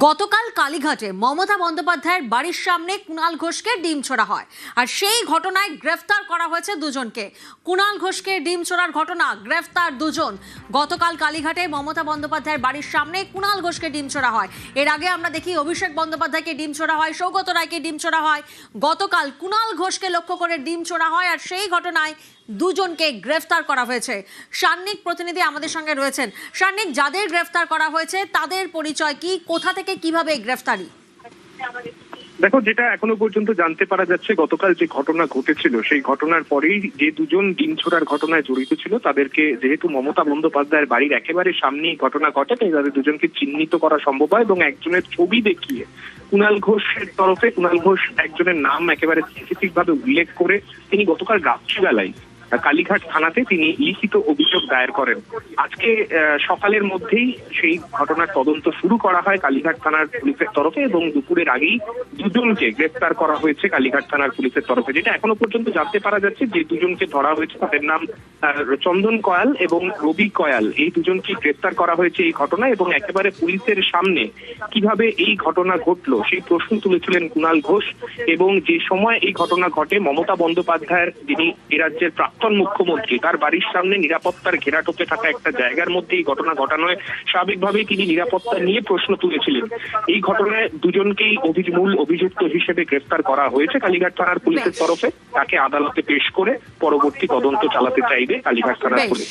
গতকাল কালীঘাটে মমতা বন্দ্যোপাধ্যায়ের বাড়ির সামনে কুণাল ঘোষকে ডিম ছোড়া হয় আর সেই ঘটনায় গ্রেফতার করা হয়েছে দুজনকে। কুণাল ঘোষকে ডিম ছোড়ার ঘটনা, গ্রেফতার দুজন। গতকাল কালীঘাটে মমতা বন্দ্যোপাধ্যায়ের বাড়ির সামনে কুণাল ঘোষকে ডিম ছোড়া হয়। এর আগে আমরা দেখি অভিষেক বন্দ্যোপাধ্যায়কে ডিম ছোড়া হয়, সৌগত রায়কে ডিম ছোড়া হয়। গতকাল কুণাল ঘোষকে লক্ষ্য করে ডিম ছোড়া হয় আর সেই ঘটনায় দুজনকে গ্রেফতার করা হয়েছে। সান্নিক প্রতিনিধি আমাদের সঙ্গে রয়েছেন। সান্নিক, যাদের গ্রেফতার করা হয়েছে তাদের পরিচয় কি, কোথা থেকে কিভাবে গ্রেফতারি? দেখো, যেটা এখনো পর্যন্ত জানতে পারা যাচ্ছে, গতকাল যে ঘটনা ঘটেছিল সেই ঘটনার পরেই যে দুজন ডিম ছোড়ার ঘটনায় জড়িত ছিল তাদেরকে, যেহেতু মমতা বন্দ্যোপাধ্যায়ের বাড়ির একেবারে সামনেই ঘটনা ঘটে, তাই তাদের দুজনকে চিহ্নিত করা সম্ভব হয় এবং একজনের ছবি দেখিয়ে কুণাল ঘোষের তরফে, কুণাল ঘোষ একজনের নাম একেবারে স্পেসিফিক ভাবে উল্লেখ করে তিনি গতকাল রাত্রিবেলায় কালীঘাট থানাতে তিনি লিখিত অভিযোগ দায়ের করেন। আজকে সকালের মধ্যেই সেই ঘটনার তদন্ত শুরু করা হয় কালীঘাট থানার পুলিশের তরফে এবং দুপুরের আগেই দুজনকে গ্রেফতার করা হয়েছে কালীঘাট থানার পুলিশের তরফে। যেটা এখনো পর্যন্ত জানতে পারা যাচ্ছে, যে দুজনকে ধরা হয়েছে তাদের নাম চন্দন কয়াল এবং রবি কয়াল। এই দুজনকে গ্রেফতার করা হয়েছে এই ঘটনায় এবং একেবারে পুলিশের সামনে কিভাবে এই ঘটনা ঘটলো সেই প্রশ্ন তুলেছিলেন কুণাল ঘোষ। এবং যে সময় এই ঘটনা ঘটে, মমতা বন্দ্যোপাধ্যায়ের, যিনি এ রাজ্যের প্রাক্তন মুখ্যমন্ত্রী, তার বাড়ির সামনে নিরাপত্তার ঘেরাটোপে থাকা একটা জায়গার মধ্যে এই ঘটনা ঘটানোয় স্বাভাবিকভাবেই তিনি নিরাপত্তা নিয়ে প্রশ্ন তুলেছিলেন। এই ঘটনায় দুজনকেই মূল অভিযুক্ত হিসেবে গ্রেফতার করা হয়েছে কালীঘাট থানার পুলিশের তরফে। তাকে আদালতে পেশ করে পরবর্তী তদন্ত চালাতে চাইবে কালীঘাট থানার পুলিশ।